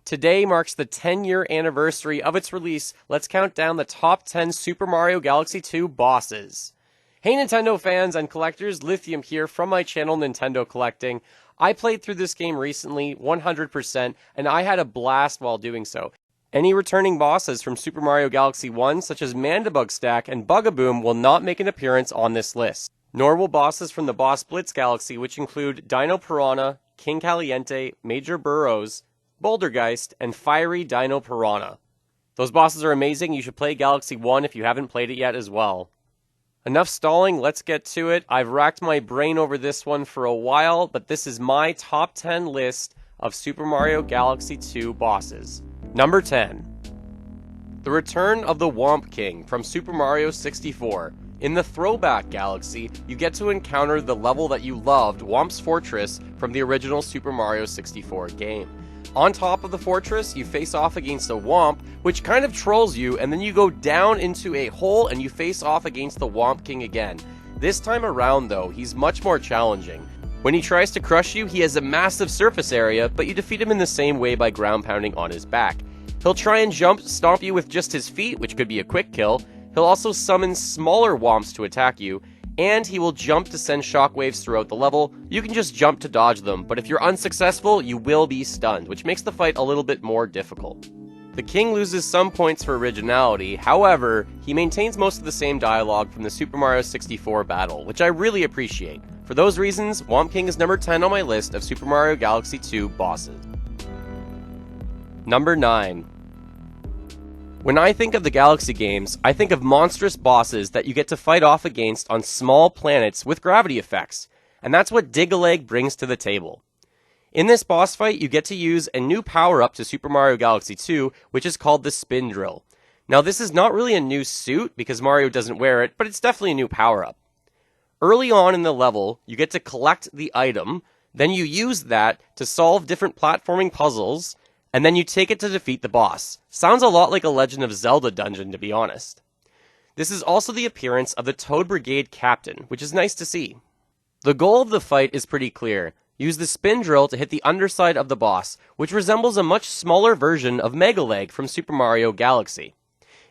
Today marks the 10-year anniversary of its release. Let's count down the top 10 Super Mario Galaxy 2 bosses. Hey Nintendo fans and collectors, Lithium here from my channel Nintendo Collecting. I played through this game recently, 100%, and I had a blast while doing so. Any returning bosses from Super Mario Galaxy 1, such as Mandibug Stack and Bugaboom, will not make an appearance on this list. Nor will bosses from the Boss Blitz Galaxy, which include Dino Piranha, King Caliente, Major Burrows, Bouldergeist, and Fiery Dino Piranha. Those bosses are amazing. You should play Galaxy 1 if you haven't played it yet as well. Enough stalling, let's get to it. I've racked my brain over this one for a while, but this is my top 10 list of Super Mario Galaxy 2 bosses. Number 10. The Return of the Whomp King from Super Mario 64. In the Throwback Galaxy, you get to encounter the level that you loved, Whomp's Fortress, from the original Super Mario 64 game. On top of the fortress, you face off against a Whomp, which kind of trolls you, and then you go down into a hole and you face off against the Whomp King again. This time around, though, he's much more challenging. When he tries to crush you, he has a massive surface area, but you defeat him in the same way by ground pounding on his back. He'll try and stomp you with just his feet, which could be a quick kill. He'll also summon smaller Whomps to attack you, and he will jump to send shockwaves throughout the level. You can just jump to dodge them, but if you're unsuccessful, you will be stunned, which makes the fight a little bit more difficult. The king loses some points for originality, however, he maintains most of the same dialogue from the Super Mario 64 battle, which I really appreciate. For those reasons, Whomp King is number 10 on my list of Super Mario Galaxy 2 bosses. Number 9. When I think of the Galaxy games, I think of monstrous bosses that you get to fight off against on small planets with gravity effects, and that's what Dig-a-Leg brings to the table. In this boss fight, you get to use a new power-up to Super Mario Galaxy 2, which is called the Spin Drill. Now this is not really a new suit, because Mario doesn't wear it, but it's definitely a new power-up. Early on in the level, you get to collect the item, then you use that to solve different platforming puzzles, and then you take it to defeat the boss. Sounds a lot like a Legend of Zelda dungeon, to be honest. This is also the appearance of the Toad Brigade Captain, which is nice to see. The goal of the fight is pretty clear. Use the spin drill to hit the underside of the boss, which resembles a much smaller version of Mega Leg from Super Mario Galaxy.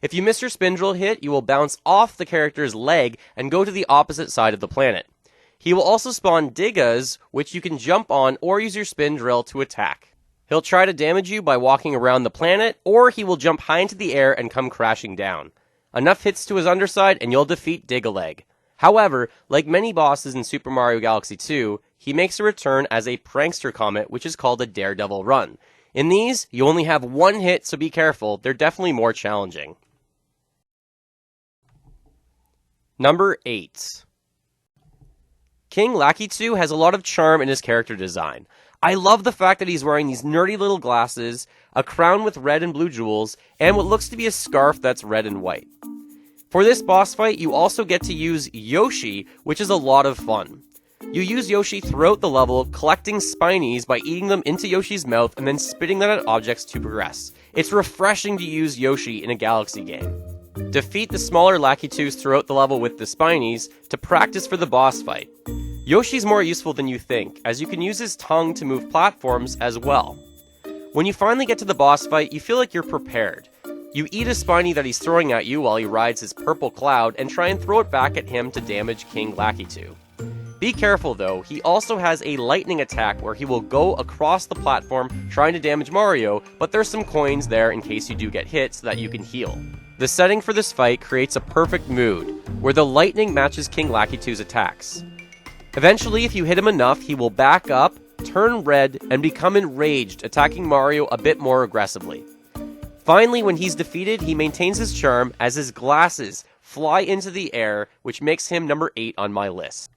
If you miss your spin drill hit, you will bounce off the character's leg and go to the opposite side of the planet. He will also spawn Diggas, which you can jump on or use your spin drill to attack. He'll try to damage you by walking around the planet, or he will jump high into the air and come crashing down. Enough hits to his underside and you'll defeat Dig-a-Leg. However, like many bosses in Super Mario Galaxy 2, he makes a return as a prankster comet, which is called a Daredevil Run. In these, you only have one hit, so be careful, they're definitely more challenging. Number 8. King Lackey 2 has a lot of charm in his character design. I love the fact that he's wearing these nerdy little glasses, a crown with red and blue jewels, and what looks to be a scarf that's red and white. For this boss fight, you also get to use Yoshi, which is a lot of fun. You use Yoshi throughout the level, collecting Spinies by eating them into Yoshi's mouth and then spitting them at objects to progress. It's refreshing to use Yoshi in a Galaxy game. Defeat the smaller Lackey 2s throughout the level with the Spinies to practice for the boss fight. Yoshi's more useful than you think, as you can use his tongue to move platforms as well. When you finally get to the boss fight, you feel like you're prepared. You eat a Spiny that he's throwing at you while he rides his purple cloud and try and throw it back at him to damage King Lackey 2. Be careful though, he also has a lightning attack where he will go across the platform trying to damage Mario, but there's some coins there in case you do get hit so that you can heal. The setting for this fight creates a perfect mood, where the lightning matches King Lackey 2's attacks. Eventually, if you hit him enough, he will back up, turn red, and become enraged, attacking Mario a bit more aggressively. Finally, when he's defeated, he maintains his charm as his glasses fly into the air, which makes him number 8 on my list.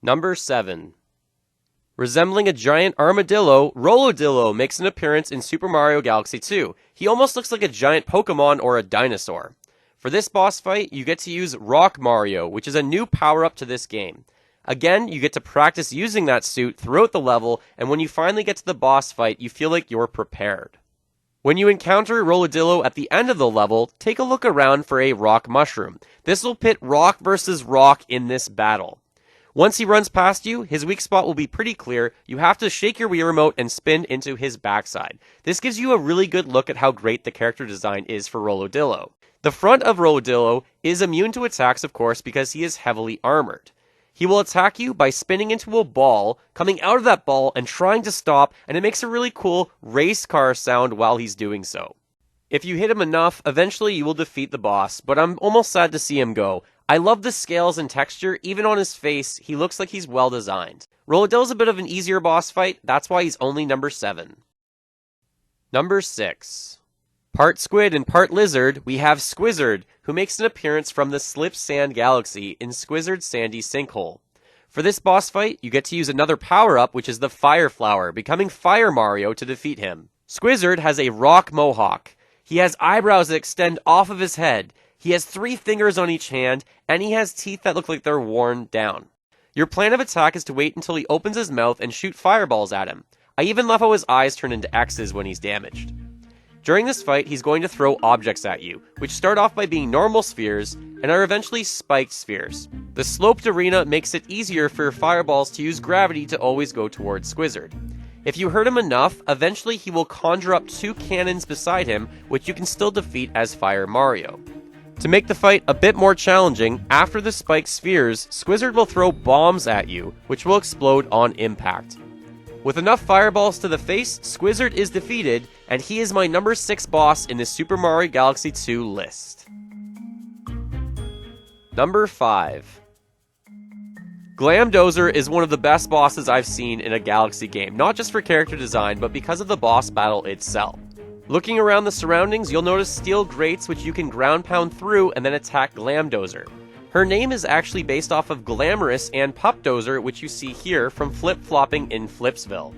Number 7. Resembling a giant armadillo, Rolodillo makes an appearance in Super Mario Galaxy 2. He almost looks like a giant Pokemon or a dinosaur. For this boss fight, you get to use Rock Mario, which is a new power-up to this game. Again, you get to practice using that suit throughout the level, and when you finally get to the boss fight, you feel like you're prepared. When you encounter Rolodillo at the end of the level, take a look around for a Rock Mushroom. This will pit Rock versus Rock in this battle. Once he runs past you, his weak spot will be pretty clear. You have to shake your Wii Remote and spin into his backside. This gives you a really good look at how great the character design is for Rolodillo. The front of Rolodillo is immune to attacks, of course, because he is heavily armored. He will attack you by spinning into a ball, coming out of that ball and trying to stop, and it makes a really cool race car sound while he's doing so. If you hit him enough, eventually you will defeat the boss, but I'm almost sad to see him go. I love the scales and texture. Even on his face, he looks like he's well designed. Rolodillo's a bit of an easier boss fight, that's why he's only number 7. Number 6. Part squid and part lizard, we have Squizzard, who makes an appearance from the Slip Sand Galaxy in Squizzard's Sandy Sinkhole. For this boss fight, you get to use another power-up, which is the Fire Flower, becoming Fire Mario to defeat him. Squizzard has a rock mohawk. He has eyebrows that extend off of his head. He has 3 fingers on each hand, and he has teeth that look like they're worn down. Your plan of attack is to wait until he opens his mouth and shoot fireballs at him. I even love how his eyes turn into X's when he's damaged. During this fight, he's going to throw objects at you, which start off by being normal spheres, and are eventually spiked spheres. The sloped arena makes it easier for your fireballs to use gravity to always go towards Squizzard. If you hurt him enough, eventually he will conjure up 2 cannons beside him, which you can still defeat as Fire Mario. To make the fight a bit more challenging, after the spiked spheres, Squizzard will throw bombs at you, which will explode on impact. With enough fireballs to the face, Squizzard is defeated, and he is my number 6 boss in the Super Mario Galaxy 2 list. Number 5. Glam Dozer is one of the best bosses I've seen in a Galaxy game, not just for character design, but because of the boss battle itself. Looking around the surroundings, you'll notice steel grates which you can ground pound through and then attack Glam Dozer. Her name is actually based off of Glamorous and Pup Dozer, which you see here from Flip-Flopping in Flipsville.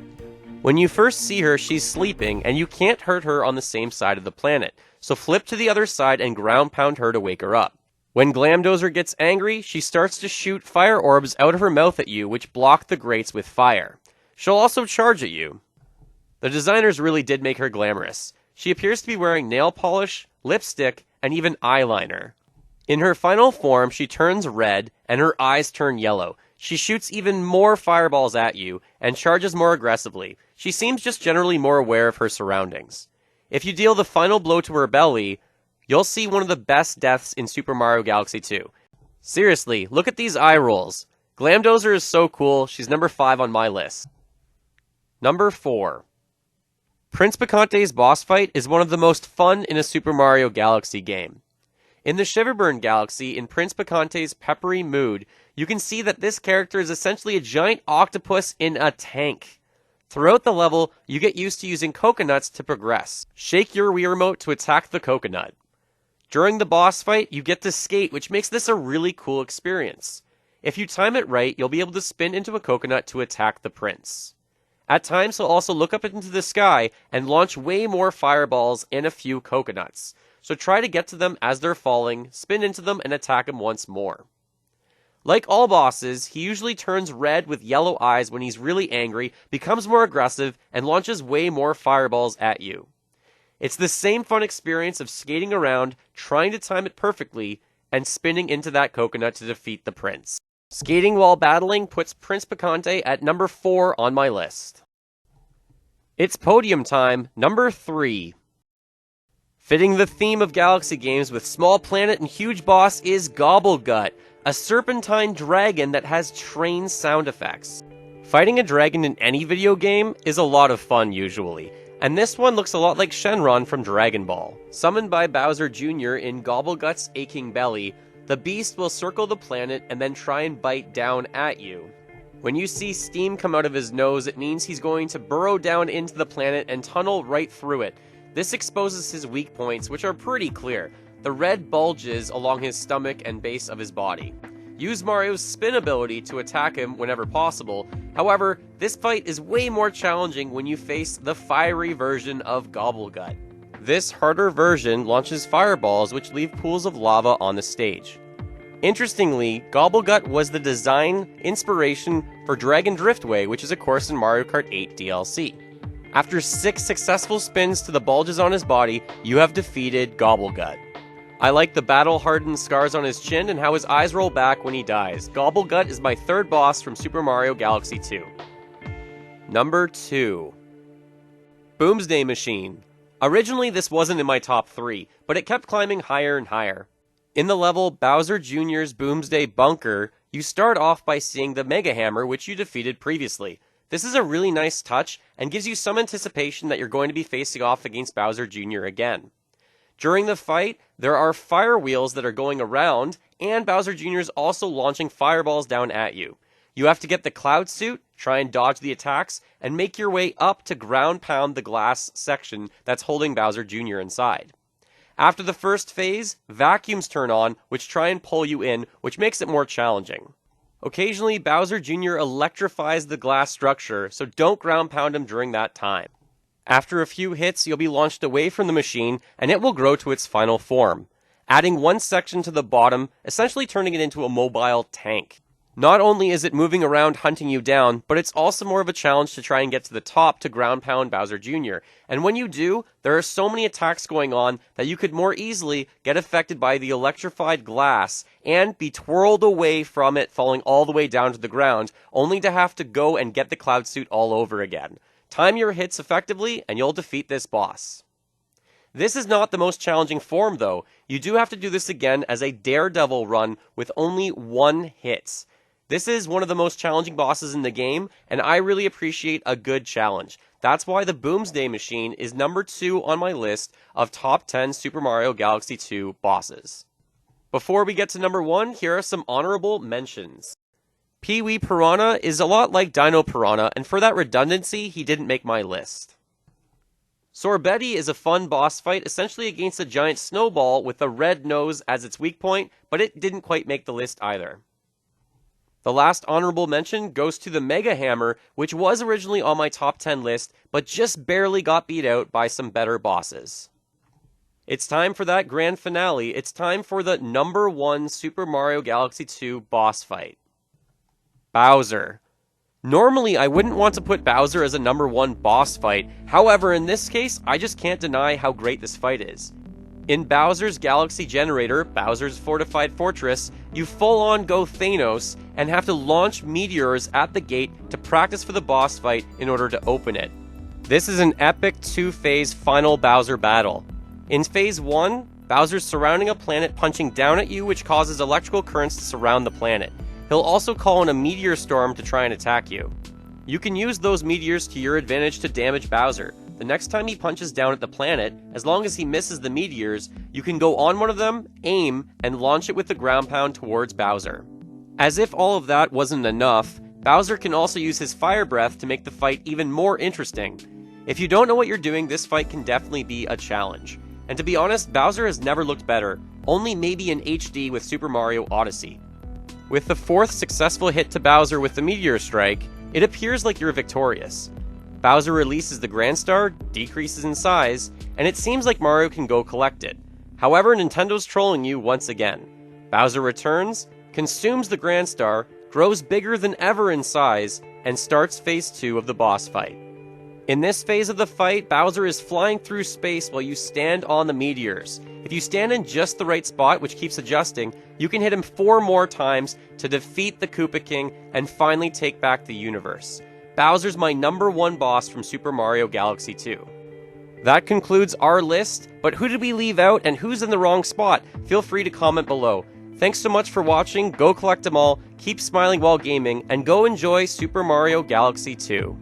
When you first see her, she's sleeping, and you can't hurt her on the same side of the planet, so flip to the other side and ground pound her to wake her up. When Glam Dozer gets angry, she starts to shoot fire orbs out of her mouth at you, which block the grates with fire. She'll also charge at you. The designers really did make her glamorous. She appears to be wearing nail polish, lipstick, and even eyeliner. In her final form, she turns red, and her eyes turn yellow. She shoots even more fireballs at you, and charges more aggressively. She seems just generally more aware of her surroundings. If you deal the final blow to her belly, you'll see one of the best deaths in Super Mario Galaxy 2. Seriously, look at these eye rolls. Glam Dozer is so cool, she's number 5 on my list. Number 4. Prince Piccante's boss fight is one of the most fun in a Super Mario Galaxy game. In the Shiverburn Galaxy, in Prince Piccante's peppery mood, you can see that this character is essentially a giant octopus in a tank. Throughout the level, you get used to using coconuts to progress. Shake your Wii Remote to attack the coconut. During the boss fight, you get to skate, which makes this a really cool experience. If you time it right, you'll be able to spin into a coconut to attack the prince. At times, he'll also look up into the sky and launch way more fireballs and a few coconuts. So try to get to them as they're falling, spin into them, and attack them once more. Like all bosses, he usually turns red with yellow eyes when he's really angry, becomes more aggressive, and launches way more fireballs at you. It's the same fun experience of skating around, trying to time it perfectly, and spinning into that coconut to defeat the prince. Skating while battling puts Prince Piccante at number 4 on my list. It's podium time, number 3. Fitting the theme of Galaxy games with small planet and huge boss is Gobble Gut, a serpentine dragon that has train sound effects. Fighting a dragon in any video game is a lot of fun usually, and this one looks a lot like Shenron from Dragon Ball. Summoned by Bowser Jr. in Gobble Gut's aching belly, the beast will circle the planet and then try and bite down at you. When you see steam come out of his nose, it means he's going to burrow down into the planet and tunnel right through it. This exposes his weak points, which are pretty clear. The red bulges along his stomach and base of his body. Use Mario's spin ability to attack him whenever possible. However, this fight is way more challenging when you face the fiery version of Gobble Gut. This harder version launches fireballs which leave pools of lava on the stage. Interestingly, Gobble Gut was the design inspiration for Dragon Driftway, which is a course in Mario Kart 8 DLC. After 6 successful spins to the bulges on his body, you have defeated Gobble Gut. I like the battle-hardened scars on his chin and how his eyes roll back when he dies. Gobble Gut is my third boss from Super Mario Galaxy 2. Number 2. Boomsday Machine. Originally this wasn't in my top 3, but it kept climbing higher and higher. In the level Bowser Jr.'s Boomsday Bunker, you start off by seeing the Mega Hammer, which you defeated previously. This is a really nice touch and gives you some anticipation that you're going to be facing off against Bowser Jr. again. During the fight, there are fire wheels that are going around, and Bowser Jr. is also launching fireballs down at you. You have to get the Cloud Suit, try and dodge the attacks, and make your way up to ground pound the glass section that's holding Bowser Jr. inside. After the first phase, vacuums turn on, which try and pull you in, which makes it more challenging. Occasionally, Bowser Jr. electrifies the glass structure, so don't ground pound him during that time. After a few hits, you'll be launched away from the machine, and it will grow to its final form, adding one section to the bottom, essentially turning it into a mobile tank. Not only is it moving around hunting you down, but it's also more of a challenge to try and get to the top to ground pound Bowser Jr. And when you do, there are so many attacks going on that you could more easily get affected by the electrified glass and be twirled away from it, falling all the way down to the ground, only to have to go and get the Cloud Suit all over again. Time your hits effectively, and you'll defeat this boss. This is not the most challenging form, though. You do have to do this again as a daredevil run with only one hit. This is one of the most challenging bosses in the game, and I really appreciate a good challenge. That's why the Boomsday Machine is number 2 on my list of top 10 Super Mario Galaxy 2 bosses. Before we get to number 1, here are some honorable mentions. Pee-wee Piranha is a lot like Dino Piranha, and for that redundancy, he didn't make my list. Sorbetti is a fun boss fight, essentially against a giant snowball with a red nose as its weak point, but it didn't quite make the list either. The last honorable mention goes to the Mega Hammer, which was originally on my top 10 list, but just barely got beat out by some better bosses. It's time for that grand finale. It's time for the number 1 Super Mario Galaxy 2 boss fight. Bowser. Normally, I wouldn't want to put Bowser as a number 1 boss fight. However, in this case, I just can't deny how great this fight is. In Bowser's Galaxy Generator, Bowser's Fortified Fortress, you full-on go Thanos and have to launch meteors at the gate to practice for the boss fight in order to open it. This is an epic 2-phase final Bowser battle. In Phase 1, Bowser's surrounding a planet punching down at you, which causes electrical currents to surround the planet. He'll also call in a meteor storm to try and attack you. You can use those meteors to your advantage to damage Bowser. The next time he punches down at the planet, as long as he misses the meteors, you can go on one of them, aim, and launch it with the ground pound towards Bowser. As if all of that wasn't enough, Bowser can also use his fire breath to make the fight even more interesting. If you don't know what you're doing, this fight can definitely be a challenge. And to be honest, Bowser has never looked better, only maybe in HD with Super Mario Odyssey. With the 4th successful hit to Bowser with the Meteor Strike, it appears like you're victorious. Bowser releases the Grand Star, decreases in size, and it seems like Mario can go collect it. However, Nintendo's trolling you once again. Bowser returns, consumes the Grand Star, grows bigger than ever in size, and starts Phase 2 of the boss fight. In this phase of the fight, Bowser is flying through space while you stand on the meteors. If you stand in just the right spot, which keeps adjusting, you can hit him 4 more times to defeat the Koopa King and finally take back the universe. Bowser's my number 1 boss from Super Mario Galaxy 2. That concludes our list, but who did we leave out and who's in the wrong spot? Feel free to comment below. Thanks so much for watching, go collect them all, keep smiling while gaming, and go enjoy Super Mario Galaxy 2.